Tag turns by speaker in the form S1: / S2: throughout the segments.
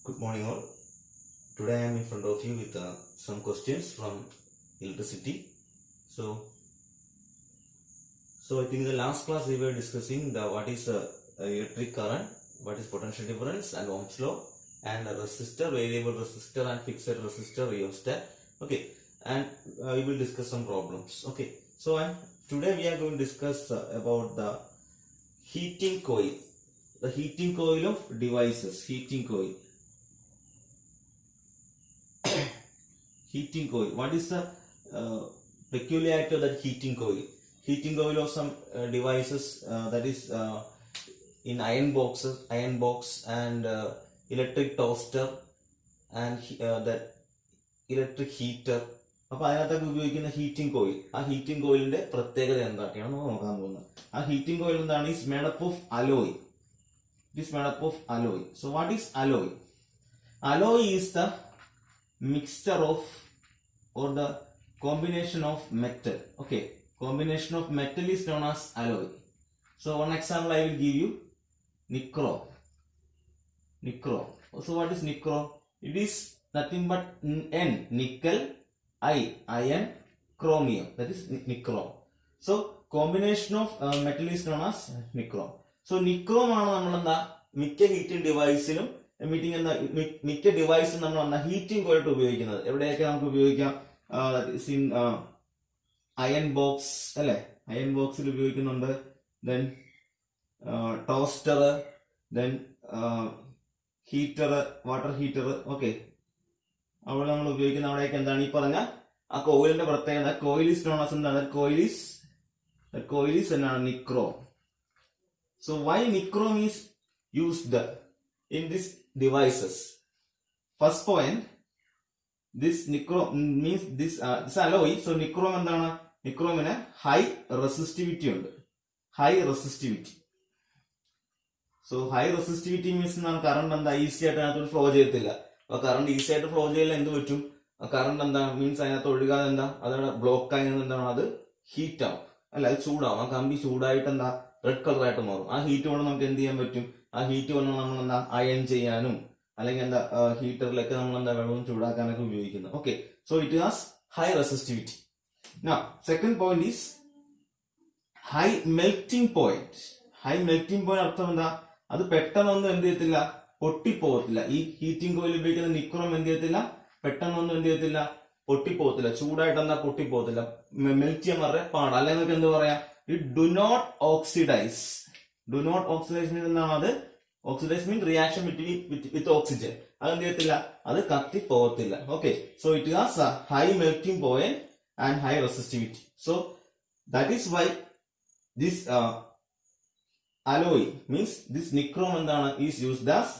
S1: Good morning all. Today I am in front of you with some questions from electricity. So I think in the last class we were discussing what is electric current, what is potential difference and Ohm's law, and a resistor, variable resistor and fixed resistor rheostat. Okay, and we will discuss some problems. Okay, so today we are going to discuss about the heating coil. The heating coil of devices. Heating coil. Heating coil. What is the peculiarity of that heating coil? Heating coil of some devices that is in iron box and electric toaster and that electric heater. അപ്പോൾ അതിനകത്തൊക്കെ ഉപയോഗിക്കുന്ന heating coil, ആ heating കോയിലിന്റെ പ്രത്യേകത എന്തൊക്കെയാണ് നോക്കാൻ പോകുന്നത്. ആ ഹീറ്റിംഗ് കോയിൽ എന്താണ്? Is made up of alloy. It is made up of alloy. So what is alloy? Alloy is the mixture of or the combination of metal. Okay, combination of metal is known as alloy. So one example I will give you: nichrome. So what is nichrome? It is nothing but N, nickel, I, iron, chromium. That is nichrome. So combination of metal is known as nichrome. So nichrome ആണ് നമ്മളെന്താ മിക്ക heating ഡിവൈസിലും മിക്ക ഡിവൈസും നമ്മൾ heating കോയിലായിട്ട് ഉപയോഗിക്കുന്നത്. എവിടെയൊക്കെ നമുക്ക് ഉപയോഗിക്കാം? Iron box അല്ലെ, അയൺ ബോക്സിൽ ഉപയോഗിക്കുന്നുണ്ട്. Then toaster, then heater, water heater. Okay, അവിടെ നമ്മൾ ഉപയോഗിക്കുന്ന അവിടെയൊക്കെ എന്താണ് ഈ പറഞ്ഞ ആ കോയിലിന്റെ പ്രത്യേകത. കോയിൽ ഈസ് നോൺ ആസ് എന്താണ്? കോയിൽ ഈസ് എന്നാണ്? Nichrome. So why nichrome is used in these devices? First point, this nichrome means this alloy. So nichrome endana? Nichrome ine high resistivity undu. High resistivity. So high resistivity means nam current enda easy aayittu aduthu flow cheyathilla. Appo current easy aayittu flow cheyilla endu pattum? Current enda means aduthu olugade enda adana block aayina endana adu heat aavum alla adu choodaavum. Aa kambi choodaayittu enda red colour ആയിട്ട് മാറും. ആ heat കൊണ്ട് നമുക്ക് എന്ത് ചെയ്യാൻ പറ്റും? ആ heat കൊണ്ട് നമ്മൾ എന്താ അയൺ ചെയ്യാനും അല്ലെങ്കിൽ എന്താ ഹീറ്ററിലൊക്കെ നമ്മൾ എന്താ വെള്ളം ചൂടാക്കാനൊക്കെ ഉപയോഗിക്കുന്നത്. Okay, so it has high resistivity. Now second point is high melting point. High melting point അർത്ഥം എന്താ? അത് പെട്ടെന്നൊന്നും എന്ത് ചെയ്യത്തില്ല, പൊട്ടിപ്പോകത്തില്ല. ഈ ഹീറ്റിംഗ് കോയിൽ ഉപയോഗിക്കുന്ന നിക്രോം എന്ത് ചെയ്യത്തില്ല, പെട്ടെന്നൊന്നും എന്ത് ചെയ്യത്തില്ല, പൊട്ടിപ്പോകത്തില്ല. ചൂടായിട്ട് എന്താ പൊട്ടിപ്പോകത്തില്ല. മെൽറ്റ് ചെയ്യാൻ വളരെ പാടാണ്. അല്ലെങ്കിൽ നമുക്ക് എന്ത് പറയാം? It do not oxidize. Do not oxidize means എന്താണ്? അത് oxidize means reaction with oxygen. അത് എന്ത് ചെയ്യത്തില്ല, അത് കത്തി പോകത്തില്ല. Okay, so it has a high melting point and high resistivity. So that is why this alloy means this nichrome എന്താണ് is used as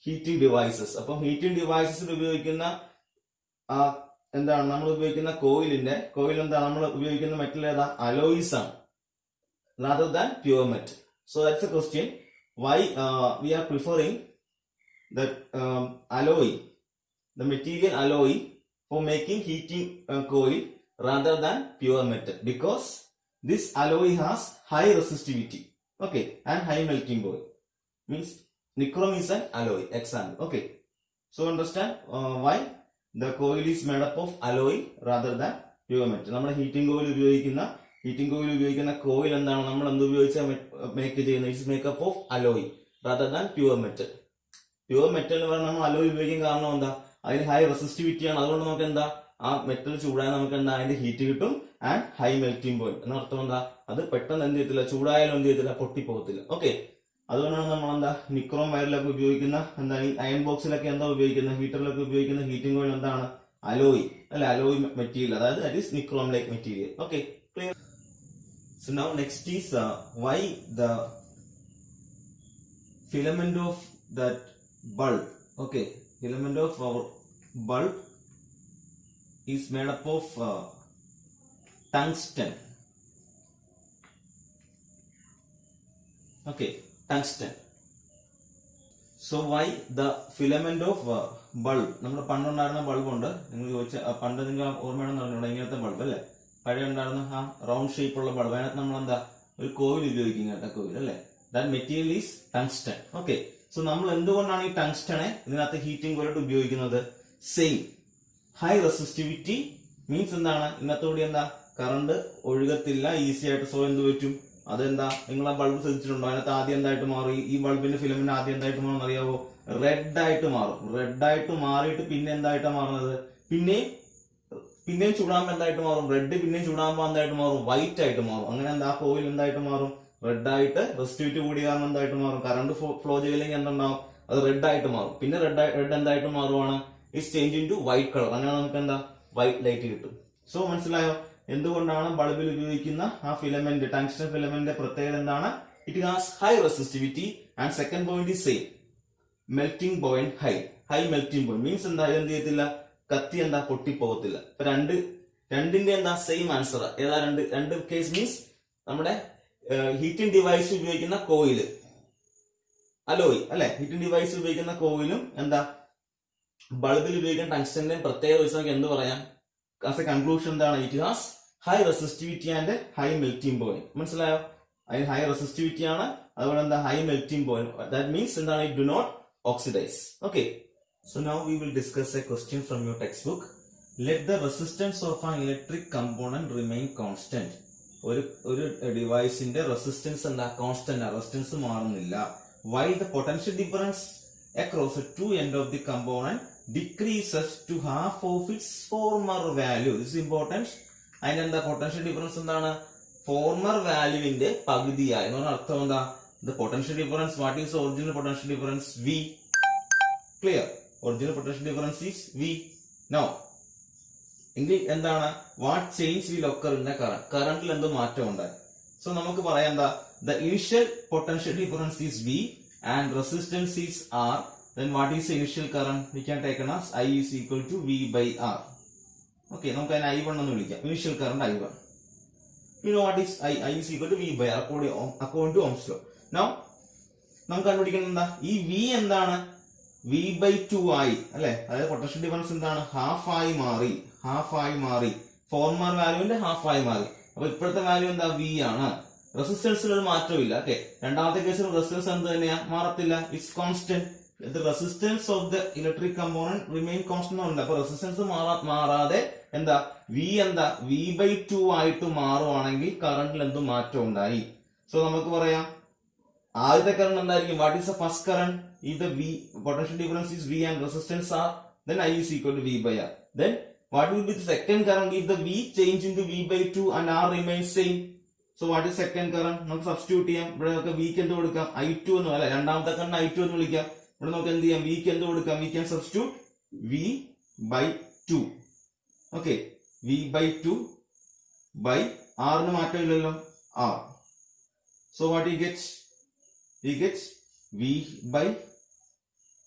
S1: heating devices. അപ്പം ഹീറ്റിംഗ് ഡിവൈസസിൽ ഉപയോഗിക്കുന്ന എന്താണ് നമ്മൾ ഉപയോഗിക്കുന്ന കോയിൽ എന്താണ്? നമ്മൾ ഉപയോഗിക്കുന്ന മെറ്റൽ ഏതാ? അലോയ്സ് ആണ്, rather than pure metal. So that's the question. Why we are preferring that alloy, the material alloy, for making heating coil rather than pure metal? Because this alloy has high resistivity, okay, and high melting point. Means nichrome is an alloy. Example. Okay, so understand why the coil is made up of alloy rather than pure metal. നമ്മുടെ heating coil ഉപയോഗിക്കുന്ന coil എന്താണ്? നമ്മൾ എന്ത് ഉപയോഗിച്ചാൽ make ചെയ്യുന്നത്? It's makeup of alloy rather than pure metal. Pure metal എന്ന് പറഞ്ഞാൽ നമ്മൾ അലോയ് ഉപയോഗിക്കാൻ കാരണം എന്താ? അതിന് ഹൈ റെസിസ്റ്റിവിറ്റി ആണ്. അതുകൊണ്ട് നമുക്ക് എന്താ, ആ മെറ്റൽ ചൂടായാൽ നമുക്ക് എന്താ അതിന്റെ ഹീറ്റ് കിട്ടും. ആൻഡ് ഹൈ മെൽറ്റിംഗ് പോയിന്റ് എന്നർത്ഥം എന്താ? അത് പെട്ടെന്ന് എന്ത് ചെയ്യത്തില്ല, ചൂടായാലും എന്ത് ചെയ്യത്തില്ല, പൊട്ടിപ്പോകത്തില്ല. ഓക്കെ, അതുകൊണ്ടാണ് നമ്മൾ എന്താ നിക്രോം വയറിലൊക്കെ ഉപയോഗിക്കുന്ന എന്താ അയൺ ബോക്സിലൊക്കെ എന്താ ഉപയോഗിക്കുന്ന, ഹീറ്ററിലൊക്കെ ഉപയോഗിക്കുന്ന ഹീറ്റിംഗ് കോയിൽ എന്താണ്? അലോയ് അല്ല, അലോയ് മെറ്റീരിയൽ, അതായത് that is nichrome like material. Okay, clear. So now next is why the filament of that bulb, okay, filament of our bulb is made up of tungsten. Okay, tungsten. So why the filament of bulb? നമ്മൾ പണ്ടുണ്ടായിരുന്ന bulb ഉണ്ട്, നിങ്ങൾ ചോദിച്ച പണ്ട് നിങ്ങൾ ഓർമ്മയാണെന്ന് പറഞ്ഞോളൂ, ഇങ്ങനത്തെ bulb അല്ലേ, പഴയ ഉണ്ടായിരുന്ന ആ റൗണ്ട് ഷേപ്പ് ഉള്ള ബൾബ്. അതിനകത്ത് നമ്മൾ എന്താ ഒരു കോയിൽ ഉപയോഗിക്കും, ഇങ്ങനത്തെ കോയിൽ അല്ലേ. That material is tungsten. Okay, so നമ്മൾ എന്തുകൊണ്ടാണ് ഈ ടങ്സ്റ്റനെ ഇതിനകത്ത് ഹീറ്റിംഗ് കോയിലായിട്ട് ഉപയോഗിക്കുന്നത്? സെയിം ഹൈ റെസിസ്റ്റിവിറ്റി മീൻസ് എന്താണ്? ഇതിനകത്തോടെ എന്താ കറണ്ട് ഒഴുകത്തില്ല ഈസി ആയിട്ട്. സോ എന്ത് പറ്റും? അതെന്താ, നിങ്ങൾ ആ ബൾബ് ശ്രദ്ധിച്ചിട്ടുണ്ടോ? അതിനകത്ത് ആദ്യം എന്തായിട്ട് മാറി? ഈ ബൾബിന്റെ ഫിലമെന്റ് ആദ്യം എന്തായിട്ട് മാറും അറിയാവോ? റെഡ് ആയിട്ട് മാറും. റെഡ് ആയിട്ട് മാറിയിട്ട് പിന്നെ എന്തായിട്ടാണ് മാറുന്നത്? പിന്നെയും ചൂടാകുമ്പോൾ എന്തായിട്ട് മാറും? റെഡ് പിന്നെയും ചൂടാകുമ്പോൾ എന്തായിട്ട് മാറും? വൈറ്റ് ആയിട്ട് മാറും. അങ്ങനെ എന്താ കോയിൽ എന്തായിട്ട് മാറും? റെഡ് ആയിട്ട്. റെസിസ്റ്റിവിറ്റി കൂടി കാരണം എന്തായിട്ട് മാറും? കറണ്ട് ഫ്ലോ ചെയ്യില്ലെങ്കിൽ എന്തുണ്ടാവും? അത് റെഡ് ആയിട്ട് മാറും. പിന്നെ റെഡ് എന്തായിട്ട് മാറുവാണ്? It's change into white colour. അങ്ങനെ നമുക്ക് എന്താ വൈറ്റ് ലൈറ്റ് കിട്ടും. സോ മനസ്സിലായോ എന്തുകൊണ്ടാണ് ബൾബിൽ ഉപയോഗിക്കുന്ന ആ ഫിലമെന്റ്, ടങ്സ്റ്റൺ ഫിലമെന്റിന്റെ പ്രത്യേകത എന്താണ്? It has high resistivity and second point is same melting point high melting point means എന്താ? എന്ത് ചെയ്യത്തില്ല? കത്തി എന്താ പൊട്ടിപ്പോകത്തില്ല. ഇപ്പൊ രണ്ടിന്റെ എന്താ സെയിം ആൻസർ? ഏതാ രണ്ട് കേസ് മീൻസ് നമ്മുടെ ഹീറ്റിംഗ് ഡിവൈസ് ഉപയോഗിക്കുന്ന കോയില് അലോയ് അല്ലെ, ഹീറ്റിംഗ് ഡിവൈസ് ഉപയോഗിക്കുന്ന കോയിലും എന്താ ബൾബിൽ ഉപയോഗിക്കുന്ന ടങ്സ്റ്റന്റെയും പ്രത്യേകത വെച്ച് നമുക്ക് എന്ത് പറയാം? ആസ് എ കൺക്ലൂഷൻ എന്താണ്? It has high resistivity and high melting point. മനസ്സിലായോ? അതിന് ഹൈ റെസിസ്റ്റിവിറ്റി ആണ്, അതുപോലെ എന്താ high melting point. That means എന്താണ്? It do not oxidize. Okay, so now we will discuss a question from your textbook. Let the resistance of an electric component remain constant. ഒരു ഡിവൈസിന്റെ resistance എന്താ? Constant ആണ്, resistance മാറുന്നില്ല. While the potential difference across the two ends of the component decreases to half of its former value. This is important. അതിനെന്താ potential difference എന്താണ്? Former വാല്യൂവിന്റെ പകുതിയായി എന്ന് പറഞ്ഞ അർത്ഥം എന്താ? The potential difference, what is the original potential difference? V. Clear? Original potential difference is V. Now, എന്താണ്? What change will occur in the current? കറണ്ടിൽ എന്തോ മാറ്റം ഉണ്ടായി. സോ നമുക്ക് പറയാം എന്താ? The initial potential difference is V and resistance is R. Then what is the initial current? We can take as I is equal to V by R. Okay, നമുക്ക് അതിനെ I1 എന്ന് വിളിക്കാം. Initial current I1. You know what is I is equal to V by R according to Ohm's law. Now, നമുക്ക് കണ്ടുപിടിക്കുന്നത് എന്താ? ഈ V എന്താണ്? V by 2 ആയി അല്ലെ, അതായത് പൊട്ടൻഷ്യൽ ഡിഫറൻസ് എന്താണ്? ഹാഫ് ആയി മാറി. ഫോർമർ വാല്യൂവിന്റെ ഹാഫ് ആയി മാറി. അപ്പൊ ഇപ്പോഴത്തെ വാല്യൂ എന്താ? V ആണ്. റെസിസ്റ്റൻസിൽ ഒരു മാറ്റമില്ല. ഓക്കെ, രണ്ടാമത്തെ കേസിൽ റെസിസ്റ്റൻസ് എന്ത് തന്നെയാ? മാറത്തില്ല. It's constant. The resistance of the electric component remain constant ആണ്. അപ്പൊ റെസിസ്റ്റൻസ് മാറാതെ എന്താ? V by 2 ആയിട്ട് മാറുവാണെങ്കിൽ കറണ്ടിൽ എന്ത് മാറ്റം ഉണ്ടായി? സോ നമുക്ക് പറയാം ആദ്യത്തെ കറണ്ട് എന്തായിരിക്കും? What is the first current? If the potential difference is V and resistance R, then I is equal to V by R. Then what will be the second current if the V change into V by 2 and R remains same? So what is second current? നമുക്ക് substitute ചെയ്യാം. ഇവിടെ നമുക്ക് V ക്ക് എന്ത് കൊടുക്കാം? I2 എന്ന് അല്ലെ, രണ്ടാമത്തെ കറണ്ട് I2 എന്ന് വിളിക്കാം. ഇവിടെ നമുക്ക് എന്ത് ചെയ്യാം? V ക്ക് എന്ത് കൊടുക്കാം? We can substitute V by 2. Okay, V by 2 by R ന് മാറ്റമില്ലല്ലോ, R. So what he gets? He gets V by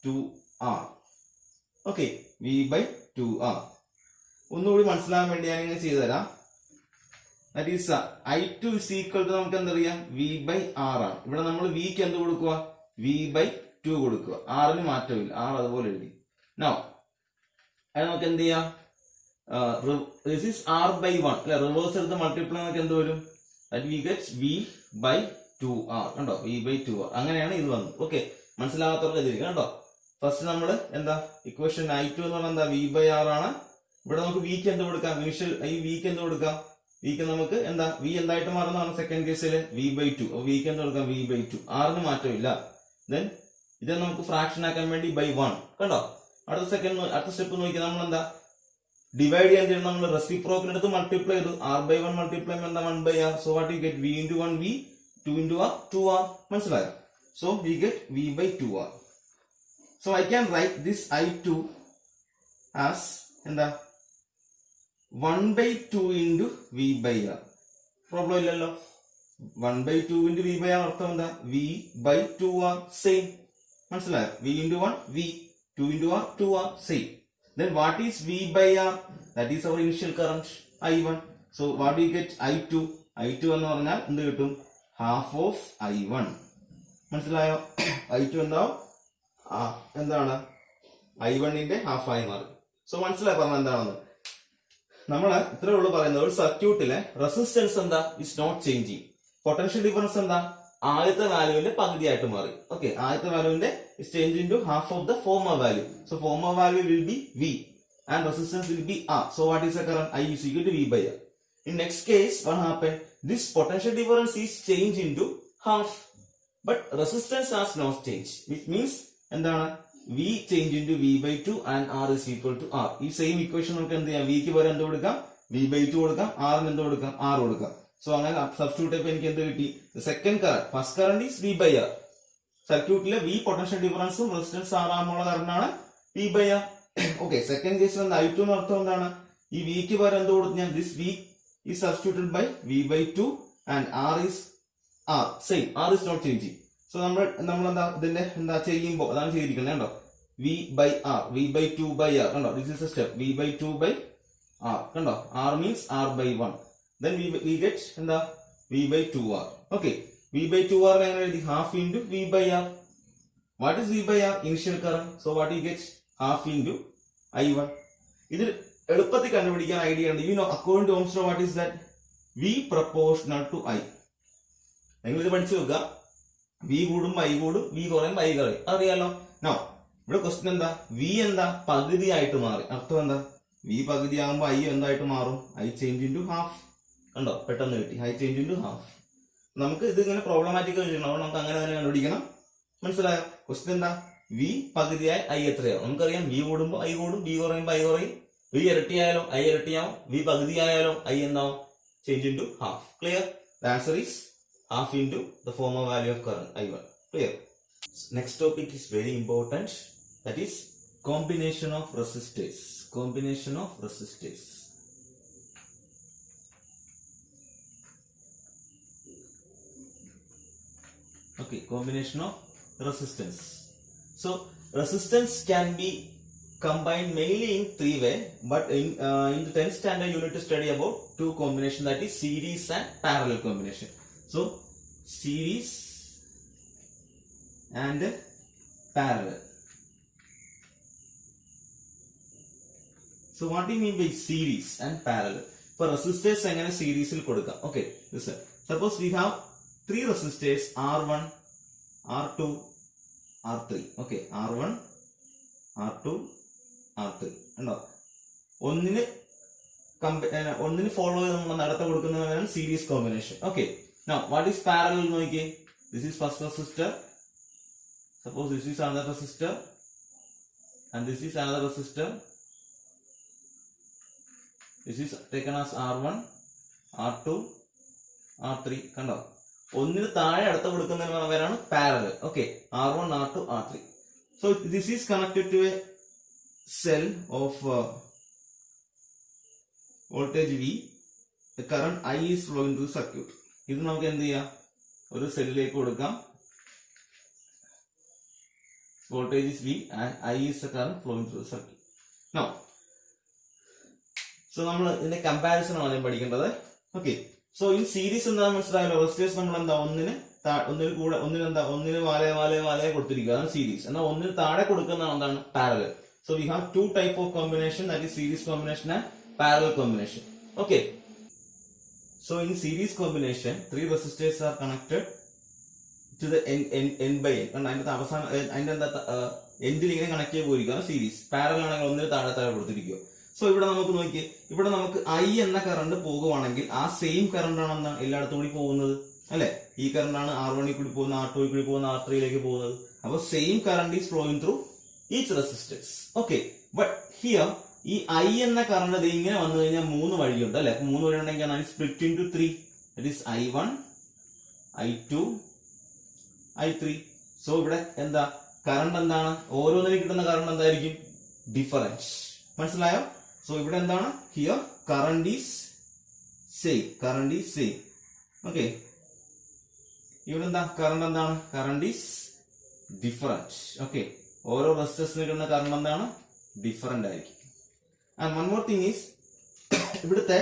S1: 2R. Okay, V by 2R. ഒന്നുകൂടി മനസ്സിലാകാൻ വേണ്ടി ഞാൻ ഇങ്ങനെ ചെയ്തു തരാം. That is I2 is equal to നമുക്ക് എന്തറിയാം? V by R ആണ്. ഇവിടെ നമ്മൾ V ക്ക് എന്ത് കൊടുക്കുക? V by 2 കൊടുക്കുക. R ന് മാറ്റമില്ല, R അതുപോലെ എഴുതി. Now, അത് നമുക്ക് എന്ത് ചെയ്യാം? This is R by 1 അല്ലെ, റിവേഴ്സ് എടുത്ത് മൾട്ടിപ്ലൈ നമുക്ക് എന്ത് വരും? That we get V by 2R. കണ്ടോ? V by 2R. അങ്ങനെയാണ് ഇത് വന്നത്. ഓക്കെ, മനസ്സിലാകാത്തവർക്ക് എഴുതിയിരിക്കും കേട്ടോ. ഫസ്റ്റ് നമ്മൾ എന്താ ഇക്വേഷൻ I2 എന്ന് പറഞ്ഞാൽ എന്താ? V by R ആണ്. ഇവിടെ നമുക്ക് V ക്ക് എന്ത് കൊടുക്കാം? ഇനിഷ്യൽ ഈ V ക്ക് എന്ത് കൊടുക്കാം? V ക്ക് നമുക്ക് എന്താ? V എന്തായിട്ട് മാറുന്നതാണ് സെക്കൻഡ് കേസിൽ? V by 2. V ക്ക് എന്ത് കൊടുക്കാം? V by 2. R ന് മാറ്റമില്ല. ദെൻ ഇത് നമുക്ക് ഫ്രാക്ഷൻ ആക്കാൻ വേണ്ടി by 1. കണ്ടോ? അടുത്ത സ്റ്റെപ്പ് നോക്കി നമ്മൾ എന്താ ഡിവൈഡ് ചെയ്യാൻ ചെയ്യണം? നമ്മൾ റെസിപ്രോക്കൽ എടുത്ത് മൾട്ടിപ്ലൈ ചെയ്തു. R by 1 മൾട്ടിപ്ലൈ എന്താ? 1 by R. So what you get? V into 1 V, 2 into R 2R. മനസ്സിലായോ? So we get V by 2R. So I can write this I2 as എന്താ? 1 by 2 into V by R. Problem ഇല്ലല്ലോ. 1 by 2 into V by R അർത്ഥം എന്താ? V by 2R same. മനസ്സിലായോ? V into 1 V, 2 into R 2R same. Then what is V by R? That is our initial current I1. So what do you get? I2. I2 എന്ന് പറഞ്ഞാൽ എന്ത് കിട്ടും? Half of I1. മനസ്സിലായോ? I2 എന്താവും? എന്താണ്? I1ന്റെ half ആയി മാറും. So മനസ്സിലായി പറഞ്ഞ എന്താണെന്ന്? നമ്മൾ ഇത്രേ ഉള്ളൂ പറയുന്നത്. ഒരു സർക്യൂട്ടിലെ റെസിസ്റ്റൻസ് എന്താ? Is not changing. Potential difference എന്താ? ആദ്യത്തെ വാല്യൂവിന്റെ പകുതിയായിട്ട് മാറി. ഓക്കെ, ആദ്യത്തെ വാല്യൂവിന്റെ is changed into half of the former value. So former value will be V and resistance will be R. So what is the current? I is equal to V by R. In next case, what happened? This potential difference is changed into half, but resistance has not changed, which means V change into V by 2 and R is equal to R. This same equation നമുക്ക് എന്ത് ചെയ്യാം? V ക്ക് പകരം എന്ത് കൊടുക്കാം? V by 2 കൊടുക്കാം, R ന് എന്ത് കൊടുക്കാം? R കൊടുക്കാം. So അങ്ങനെ substitute ചെയ്തപ്പോൾ എനിക്ക് എന്ത് കിട്ടി? The second current, first current is V by R. സർക്യൂട്ടിലെ V പൊട്ടൻഷ്യൽ ഡിഫറൻസും റെസിസ്റ്റൻസ് R ആകുമ്പോൾ കറന്റ് ആണ് V by R. Okay, second കേസിൽ I2 എന്ന് അർത്ഥം എന്താണ്? ഈ V ക്ക് പകരം എന്ത് കൊടുത്തു ഞാൻ? This V is substituted by V by 2 and R is R. Same. R is not changing. So നമ്മൾ ഇതിന്റെ ചെയ്യുമ്പോൾ അതാണ് ചെയ്തിരിക്കുന്നത് കണ്ടോ? V by R, V by 2 by R കണ്ടോ? This is a step. V by 2 by R കണ്ടോ? R means R by 1. Then we get V by 2R. Okay. V by 2R half into V by R. What is V by R? Initial current. So what you get? Half into I1. This is എളുപ്പത്തിൽ കണ്ടുപിടിക്കാൻ idea ഉണ്ട്. You know, according to Ohm's law, what is that? V proportional to I. നിങ്ങൾ ഇത് പഠിച്ചു നോക്കുക. V കൂടുമ്പോൾ I കൂടും, V കുറയുമ്പോൾ I കുറയും. അറിയാലോ? Now, ഇവിടെ ക്വസ്റ്റ്യൻ എന്താ? V എന്താ? പകുതിയായിട്ട് മാറി. അർത്ഥം എന്താ? V പകുതിയാകുമ്പോൾ I എന്തായിട്ട് മാറും? I change into half. കണ്ടോ? പെട്ടെന്ന് കിട്ടി. I change into half. നമുക്ക് ഇത് ഇങ്ങനെ പ്രോബ്ലമാറ്റിക് ചെയ്യണം. അപ്പോൾ നമുക്ക് അങ്ങനെ തന്നെ കണ്ടുപിടിക്കണം. മനസ്സിലായോ? ക്വസ്റ്റ്യൻ എന്താ? V പകുതിയായി I എത്രയാവും? നമുക്കറിയാം V കൂടുമ്പോൾ I കൂടും, V കുറയുമ്പോൾ I കുറയും. V ഇരട്ടിയായാലും I ഇരട്ടിയാവും, V പകുതിയായാലും I എന്താവും? Change into half. Clear? The answer is half into the former value of current I1. Clear? Next topic is very important. That is combination of resistors. Combination of resistors. Okay, combination of resistance. So resistance can be combined mainly in three ways, but in the 10th standard you need to study about two combination, that is series and parallel combination. So series and parallel. So what do you mean by series and parallel? For resistors എങ്ങനെ സീരീസിൽ കൊടുക്കാം? Okay, listen. Suppose we have three resistors R1, R2, R3. Okay, R1, R2, R3. ഉണ്ടോ? ഒന്നിന് follow ചെയ്ത് നമ്മൾ നടത്ത കൊടുക്കുന്നതാണ് series combination. Okay, now what is parallel നോക്കിയേ? This is first resistor. Suppose this is another resistor and this is another resistor. This is taken as R1, R2, R3. കണ്ടോ? ഒന്നിന് താഴെ അടുത്ത കൊടുക്കുന്നതിന് പേരാണ് parallel. Okay, R1, R2, R3. So this is connected to a cell of voltage V. The current I is flowing through the circuit. ഇത് നമുക്ക് എന്ത് ചെയ്യാം? ഒരു സെല്ലിലേക്ക് കൊടുക്കാം. Voltage is V and I is the current flowing through the circuit. Now, so നമ്മൾ ഇതിന്റെ comparison ആണ് പഠിക്കേണ്ടത്. ഓക്കെ, സോ ഇൻ സീരീസ് എന്താണെന്ന് മനസ്സിലായല്ലോ? റെസിസ്റ്റേഴ്സ് നമ്മൾ എന്താ ഒന്നിന് വാലയെ കൊടുത്തിരിക്കുക, അതാണ് സീരീസ്. എന്നാൽ ഒന്നിന് താഴെ കൊടുക്കുന്നതാണ് എന്താണ്? Parallel. So we have two type of combination, that is series combination and parallel combination. Okay, so in series combination three resistors are connected to the n by n. അതിന്റെ അവസാനം അതിന്റെ എന്താ എൻഡിൽ ഇങ്ങനെ കണക്ട് ചെയ്ത് പോയിരിക്കുകയാണ് സീരീസ്. പാരലൽ ആണെങ്കിൽ ഒന്നിന് താഴെ കൊടുത്തിരിക്കുക. സോ ഇവിടെ നമുക്ക് നോക്കിയേ, ഇവിടെ നമുക്ക് I എന്ന കറണ്ട് പോകുവാണെങ്കിൽ ആ സെയിം കറണ്ട് ആണ് എന്താണ് എല്ലായിടത്തും കൂടി പോകുന്നത്, അല്ലെ? ഈ കറണ്ട് ആണ് R1 കൂടി പോകുന്ന, R2 കൂടി പോകുന്ന, R3 പോകുന്നത്. അപ്പൊ same current is flowing through each resistors. Okay, but here ഈ I എന്ന കറണ്ട് ഇങ്ങനെ വന്നു കഴിഞ്ഞാൽ മൂന്ന് വഴിയുണ്ട്, അല്ലെ? മൂന്ന് വഴി ഉണ്ടെങ്കിൽ split into 3. That is I1, I2, I3. So ഇവിടെ എന്താ കറണ്ട് എന്താണ്? ഓരോന്നിനും കിട്ടുന്ന കറണ്ട് എന്തായിരിക്കും? ഡിഫറൻസ്. മനസ്സിലായോ? സോ ഇവിടെ എന്താണ്? Here current is same. Current is same. Okay, ഇവിടെ എന്താ കറണ്ട് എന്താണ്? Current is different. ഓക്കെ, ഓരോ റെസിസ്റ്റേഴ്സിന് കിട്ടുന്ന കറണ്ട് എന്താണ്? ഡിഫറന്റ് ആയിരിക്കും. And one more thing is ഇവിടുത്തെ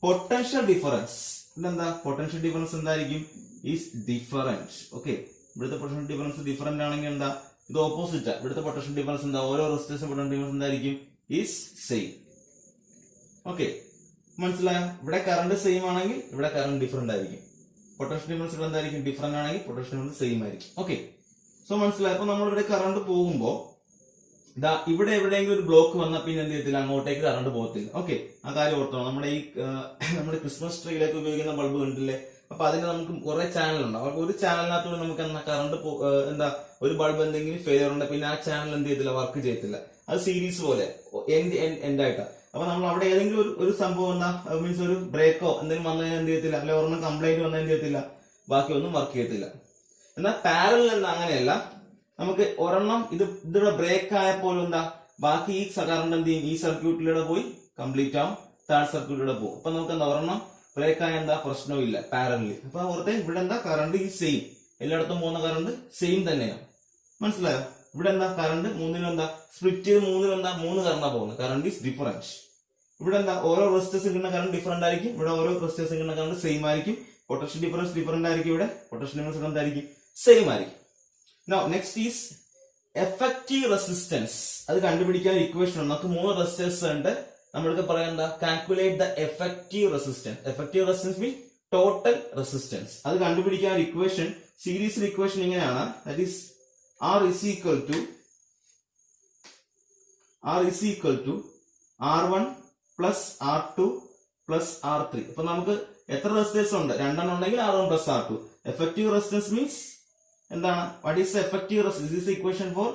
S1: പൊട്ടൻഷ്യൽ ഡിഫറൻസ്. ഇതെന്താ? പൊട്ടൻഷ്യൽ ഡിഫറൻസ് എന്തായിരിക്കും? Is different. ഓക്കെ, ഇവിടുത്തെ പൊട്ടൻഷ്യൽ ഡിഫറൻസ് ഡിഫറന്റ് ആണെങ്കിൽ എന്താ? ഇത് ഓപ്പോസിറ്റ്. ഇവിടുത്തെ പൊട്ടൻഷ്യൽ ഡിഫറൻസ് എന്താ? ഓരോ റെസിസ്റ്റേഴ്സിന് പൊട്ടൻഷ്യൽ ഡിഫറൻസ് എന്തായിരിക്കും? Is same. ഓക്കെ, മനസ്സിലായോ? ഇവിടെ കറണ്ട് സെയിം ആണെങ്കിൽ ഇവിടെ കറണ്ട് ഡിഫറന്റ് ആയിരിക്കും. പൊട്ടൻഷ്യൽ ഡിഫറൻസ് ഇവിടെ എന്തായിരിക്കും? ഡിഫറന്റ് ആണെങ്കിൽ പൊട്ടൻഷ്യൽ ഡിഫറൻസ് സെയിം ആയിരിക്കും. ഓക്കെ, സോ മനസ്സിലായി. അപ്പൊ നമ്മളിവിടെ കറണ്ട് പോകുമ്പോ ഇതാ ഇവിടെ എവിടെയെങ്കിലും ഒരു ബ്ലോക്ക് വന്നാൽ പിന്നെ എന്ത് ചെയ്യത്തില്ല, അങ്ങോട്ടേക്ക് കറണ്ട് പോകത്തില്ല. ഓക്കെ, ആ കാര്യം ഓർത്തോ. നമ്മുടെ ഈ നമ്മുടെ ക്രിസ്മസ് ട്രീയിലേക്ക് ഉപയോഗിക്കുന്ന ബൾബ് കണ്ടില്ലേ, അപ്പൊ അതിന് നമുക്ക് കുറെ ചാനൽ ഉണ്ട്. അപ്പൊ ഒരു ചാനലിനകത്തൂടെ നമുക്ക് എന്നാ കറണ്ട് എന്താ ഒരു ബൾബ് എന്തെങ്കിലും ഫെയിലിയർ ഉണ്ട്, പിന്നെ ആ ചാനൽ എന്ത് ചെയ്യത്തില്ല, വർക്ക് ചെയ്യത്തില്ല. അത് സീരീസ് പോലെ എൻഡ് ആയിട്ടാ. അപ്പൊ നമ്മൾ അവിടെ ഏതെങ്കിലും ഒരു സംഭവം എന്താ മീൻസ് ഒരു ബ്രേക്കോ എന്തെങ്കിലും വന്നു കഴിഞ്ഞാൽ എന്ത് ചെയ്യത്തില്ല, അല്ലെ ഒരെണ്ണം കംപ്ലൈന്റ് വന്നാൽ എന്ത് ചെയ്യത്തില്ല, ബാക്കി ഒന്നും വർക്ക് ചെയ്യത്തില്ല. എന്നാൽ പാരലൽ എന്ന് അങ്ങനെയല്ല. നമുക്ക് ഒരെണ്ണം ഇതിവിടെ ബ്രേക്ക് ആയപ്പോഴും എന്താ ബാക്കി ഈ കറണ്ട് എന്ത് ചെയ്യും, ഈ സർക്യൂട്ടിലൂടെ പോയി കംപ്ലീറ്റ് ആവും, തേർഡ് സർക്യൂട്ടിലൂടെ പോകും. അപ്പൊ നമുക്ക് എന്താ ഒരെണ്ണം ബ്രേക്ക് ആയ എന്താ പ്രശ്നവും ഇല്ല പാരലി. അപ്പൊ ഓർത്തെ ഇവിടെ എന്താ കറണ്ട് ഈ സെയിം, എല്ലായിടത്തും പോകുന്ന കറണ്ട് സെയിം തന്നെയാണ്. മനസ്സിലായോ? ഇവിടെ എന്താ കറണ്ട് മൂന്നിലും എന്താ സ്പ്ലിറ്റ് ചെയ്ത് മൂന്നിലും എന്താ 3 കറണ്ടാ പോകുന്നത്. Current is different. ഇവിടെ എന്താ ഓരോ റെസിസ്റ്റേഴ്സ് കിട്ടുന്ന കറണ്ട് ഡിഫറന്റ് ആയിരിക്കും, ഇവിടെ ഓരോ റെസിസ്റ്റേഴ്സ് കിട്ടുന്ന കറണ്ട് സെയിം ആയിരിക്കും. പൊട്ടൻഷ്യൽ ഡിഫറൻസ് ഡിഫറന്റ് ആയിരിക്കും, ഇവിടെ പൊട്ടൻഷ്യൽ ഡിഫറൻസ് എന്തായിരിക്കും, സെയിം ആയിരിക്കും. Now next is effective resistance. അത് കണ്ടുപിടിക്കാൻ ഇക്വേഷൻ ഉണ്ട്. നമുക്ക് 3 റെസിസ്റ്റേഴ്സ് ഉണ്ട്. നമ്മൾക്ക് പറയാം എന്താ, calculate the effective resistance. Effective resistance means total resistance. അത് കണ്ടുപിടിക്കാൻ ഇക്വേഷൻ, സീരീസ് ഇക്വേഷൻ ഇങ്ങനെയാണ്. That is R is equal to R1 plus R2 plus R3. അപ്പൊ നമുക്ക് എത്ര റെസിസ്റ്റേഴ്സ് ഉണ്ട്, 2 ഉണ്ടെങ്കിൽ R1 plus R2. Effective resistance means എന്താണ്, what is effective resistance? This equation for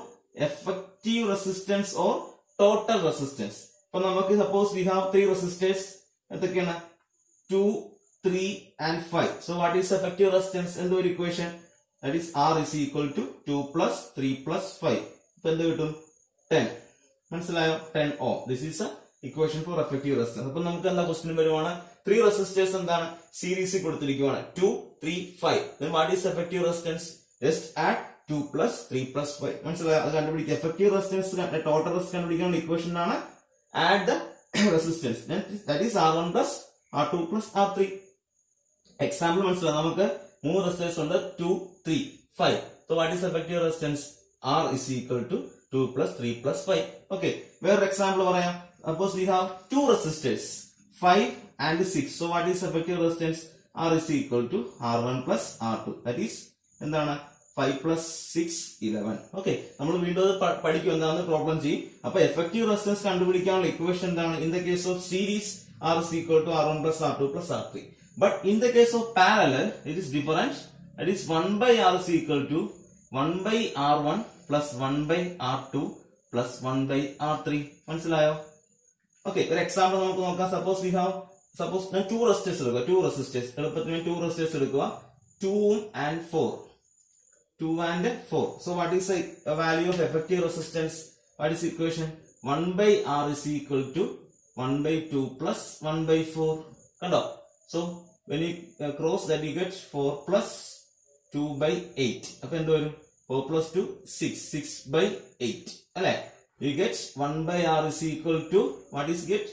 S1: effective resistance or total resistance. അപ്പൊ നമുക്ക് suppose we have 3 resistors. എന്തൊക്കെയാണ്? 2, 3 and 5. So what is effective resistance? എന്തോ ഒരു equation, that is R is equal to 2 plus 3 plus 5. അപ്പൊ എന്ത് കിട്ടും? 10. മനസ്സിലായോ? 10 ohm. This is A equation for effective resistance. അപ്പൊ നമുക്ക് എന്താ ക്വസ്റ്റ്യൻ വരുവാണ്, 3 റെസിസ്റ്റേഴ്സ് എന്താണ് സീരീസിൽ കൊടുത്തിരിക്കുവാണ്, 2, 3, 5. Then what is effective resistance? Just add 2 plus 3 plus 5. മനസ്സിലായോ? അത് കണ്ടുപിടിക്കുക. എഫക്റ്റീവ് റെസിസ്റ്റൻസ് ടോട്ടൽ റെസിസ്റ്റൻസ് കണ്ടുപിടിക്കാനുള്ള ഇക്വേഷൻ ആണ് add the resistance, that is R1 plus R2 plus R3. Example മനസ്സിലായോ? നമുക്ക് 3 റെസിസ്റ്റേഴ്സ് ഉണ്ട്, 2, 3, 5. So what is effective resistance? R is equal to 2 plus 3 plus 5. Okay, വേറൊരു example പറയാം. Suppose we have 2 resistors, 5 and 6. So what is effective resistance? R is equal to R1 plus R2. That is എന്താണ് 5 plus 6, 11. Okay, നമ്മൾ വീണ്ടും പഠിക്കും എന്താണെന്ന് problem ചെയ്യും. അപ്പൊ effective resistance കണ്ടുപിടിക്കാനുള്ള ഇക്വേഷൻ എന്താണ്? In the case of series R is equal to R1 plus R2 plus R3. But in the case of parallel, it is different. That is 1 by R is equal to 1 by R1 plus 1 by R2 plus 1 by R3. മനസ്സിലായോ? Okay, ഒരു example നമുക്ക് നോക്കാം. Suppose ഞാൻ 2 resistors എടുക്കുക. 2 resistors എളുപ്പത്തിന് 2 resistors എടുക്കുക. 2 and 4. 2 and 4. So what is the value of effective resistance? What is the equation? 1 by R is equal to 1 by 2 plus 1 by 4. കണ്ടോ? So when you cross that you get 4 plus 2 by 8. അപ്പൊ എന്ത് വരും? 4 plus 2, 6 by 8. അല്ലെ? You get 1 by R is equal to, what is get?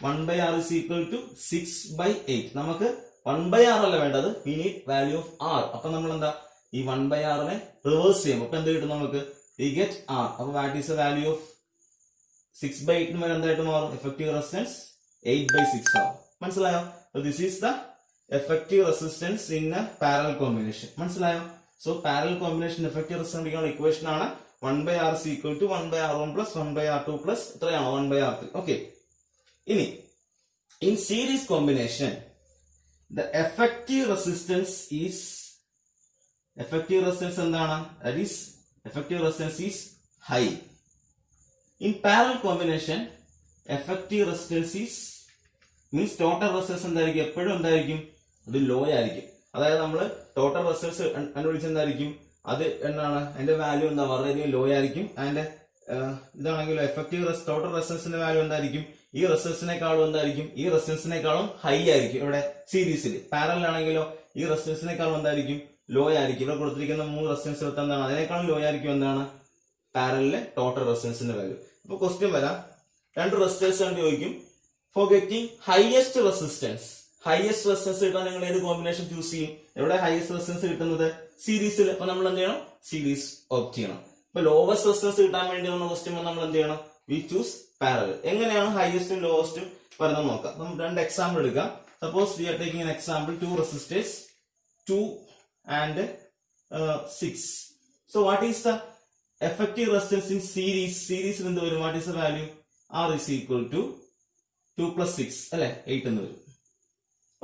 S1: 1 by R is equal to 6 by 8. നമുക്ക് 1 by R അല്ല വേണ്ടത്, we need value of R. അപ്പൊ നമ്മൾ എന്താ ഈ 1 by R നെ റിവേഴ്സ് ചെയ്യും. അപ്പൊ എന്ത് കിട്ടും നമുക്ക്? We get R. അപ്പൊ what is the value of 6 by 8 ന് എന്തായിട്ട് മാറും? എഫക്റ്റീവ് റെസിസ്റ്റൻസ് 8 by 6 ആവും. മനസ്സിലായോ? So this is the effective resistance in a parallel combination. മനസ്സിലായോ? So parallel combination effective resistance കണ്ടുപിടിക്കാനുള്ള ഇക്വേഷൻ ആണ് 1 by R is equal to 1 by R1 plus 1 by R2 plus എത്രയാണ്? 1 by R3. Okay. ഇനി in series combination the effective resistance എന്താണ്? That is effective resistance is high. In parallel combination effective resistance is means total resistance എന്തായിരിക്കും? എപ്പോഴും എന്തായിരിക്കും? അത് law ആയിരിക്കും. അതായത് നമ്മൾ ടോട്ടൽ റെസിസ്റ്റൻസ് കണ്ടുപിടിച്ച എന്തായിരിക്കും? അത് എന്താണ്? അതിന്റെ വാല്യൂ എന്താ? വളരെയധികം ലോ ആയിരിക്കും. അതിന്റെ ഇതാണെങ്കിലും എഫക്റ്റീവ് ടോട്ടൽ റെസിസ്റ്റൻസിന്റെ വാല്യൂ എന്തായിരിക്കും? ഈ റെസിസ്റ്റൻസിനേക്കാളും എന്തായിരിക്കും? ഈ റെസിസ്റ്റൻസിനേക്കാളും ഹൈ ആയിരിക്കും. ഇവിടെ സീരീസിൽ. പാരലൽ ആണെങ്കിലോ ഈ റെസിസ്റ്റൻസിനേക്കാളും എന്തായിരിക്കും? ലോ ആയിരിക്കും. ഇവിടെ കൊടുത്തിരിക്കുന്ന 3 റെസിസ്റ്റൻസ് എന്താണ്? അതിനേക്കാളും ലോ ആയിരിക്കും എന്താണ്? പാരലിലെ ടോട്ടൽ റെസിസ്റ്റൻസിന്റെ വാല്യൂ. അപ്പൊ ക്വസ്റ്റ്യൻ വരാം, 2 റെസിസ്റ്റേഴ്സ് കണ്ട് ചോദിക്കും. ഫോർ ഗെറ്റിംഗ് ഹയസ്റ്റ് റെസിസ്റ്റൻസ് കിട്ടാൻ നിങ്ങൾ ഏത് കോമ്പിനേഷൻ ചൂസ് ചെയ്യും? എവിടെ ഹയസ്റ്റ് റെസിസ്റ്റൻസ് കിട്ടുന്നത്? സീരീസിൽ. അപ്പൊ നമ്മൾ എന്ത് ചെയ്യണം? സീരീസ് ഓപ്റ്റ് ചെയ്യണം. അപ്പൊ ലോവസ്റ്റ് റെസിസ്റ്റൻസ് കിട്ടാൻ വേണ്ടി വന്ന ക്വസ്റ്റ്യൻ നമ്മൾ എന്ത് ചെയ്യണം? V choose parallel. എങ്ങനെയാണ് ഹയസ്റ്റും ലോവസ്റ്റും വരുന്നത് നോക്കാം. നമുക്ക് 2 എക്സാമ്പിൾ എടുക്കാം. Suppose V are taking an example 2 resistors 2 and 6. So what is the effective resistance in series? Series എന്ത് വരും? What is the value? R is equal to 2 plus 6 അല്ലെ 8 എന്ന് വരും.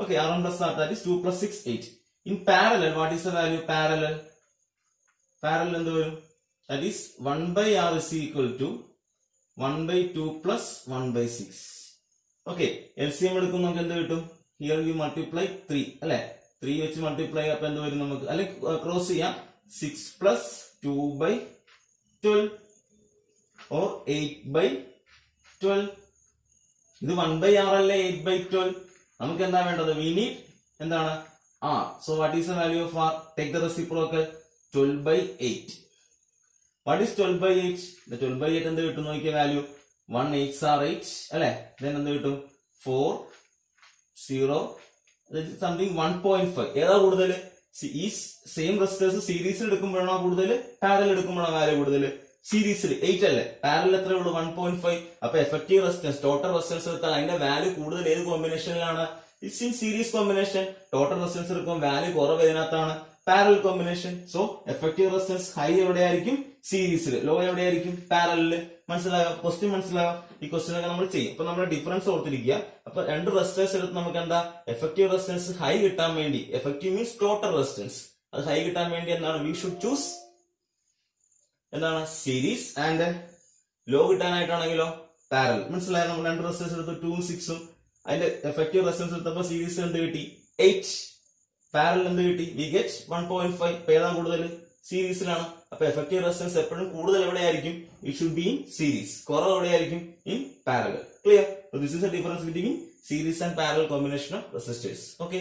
S1: Okay, R1 plus R, that is 2 plus 6 8. In parallel, what is the value? Parallel എന്ത് വരും? That is 1 by R is equal to 1 by 2 plus 1 by 6. Okay, LCM എടുക്കുമ്പോൾ നമുക്ക് എന്ത് കിട്ടും? Here we multiply 3 അല്ലെ 3 വെച്ച് മൾട്ടിപ്ലൈ അപ്പൊ എന്ത് വരും നമുക്ക്? അല്ലെ ക്രോസ് ചെയ്യാം 6 plus 2 by 12 or 8 by 12. ഇത് 1 by R അല്ലേ 8 by 12. നമുക്ക് എന്താ വേണ്ടത്? We need എന്താണ്? R. So what is the value of R? Take the reciprocal. 12 by 8. What is 12 by 8? The 12 by 8 എന്ത് കിട്ടും നോക്കിയ വാല്യൂ? 1 8s are 8 അല്ലെ? Then എന്ത് കിട്ടും? 4 0 സംതിങ് 1.5. ഏതാ കൂടുതൽ? ഈ സെയിം റെസിസ്റ്റേഴ്സ് സീരീസിൽ എടുക്കുമ്പോഴാണോ കൂടുതൽ, പാരലൽ എടുക്കുമ്പോഴാണോ വാല്യൂ കൂടുതൽ? സീരീസിൽ 8 അല്ലേ, പാരലൽ എത്ര ഉള്ളൂ? 1.5. അപ്പൊ എഫക്റ്റീവ് റെസിസ്റ്റൻസ് ടോട്ടൽ റെസിസ്റ്റൻസ് എടുത്താൽ അതിന്റെ വാല്യൂ കൂടുതൽ ഏത് കോമ്പിനേഷനിലാണ്? It's in series combination. Total resistance എടുക്കുമ്പോൾ വാല്യൂ കുറവ് ഏതിനകത്താണ്? Parallel combination. So effective resistance high എവിടെയായിരിക്കും? സീരീസിൽ. ലോ എവിടെയായിരിക്കും? പാരലല്. മനസ്സിലായോ? ക്വസ്റ്റ്യൻ മനസ്സിലായോ? ഈ ക്വസ്റ്റ്യൻ ഒക്കെ നമ്മൾ ചെയ്യും. അപ്പൊ നമ്മുടെ ഡിഫറൻസ് ഓർത്തിരിക്കുക. അപ്പൊ രണ്ട് റെസിസ്റ്റേഴ്സ് എടുത്ത് നമുക്ക് എന്താ എഫക്റ്റീവ് റെസിസ്റ്റൻസ് ഹൈ കിട്ടാൻ വേണ്ടി, എഫക്റ്റീവ് മീൻസ് ടോട്ടൽ റെസിസ്റ്റൻസ്, അത് ഹൈ കിട്ടാൻ വേണ്ടി എന്താണ്? വി ഷുഡ് ചൂസ് എന്താണ്? സീരീസ്. ആൻഡ് ലോ കിട്ടാനായിട്ടാണെങ്കിലോ പാരലൽ. മനസ്സിലായോ? നമ്മൾ രണ്ട് റെസിസ്റ്റേഴ്സ് എടുത്ത് 2 6 അതിന്റെ എഫക്റ്റീവ് റെസിസ്റ്റൻസ് എടുത്തപ്പോ സീരീസ് എന്ത് കിട്ടി? 8. പാരലൽ എന്ത് കിട്ടി? We get 1.5. ഏതാ കൂടുതൽ? സീരീസിലാണ്. അപ്പൊ എഫക്റ്റീവ് റെസിസ്റ്റൻസ് എപ്പോഴും കൂടുതൽ എവിടെയായിരിക്കും? It should be in series. കുറവ് എവിടെയായിരിക്കും? In parallel. Clear? This is a difference between series and parallel combination of resistors. Okay.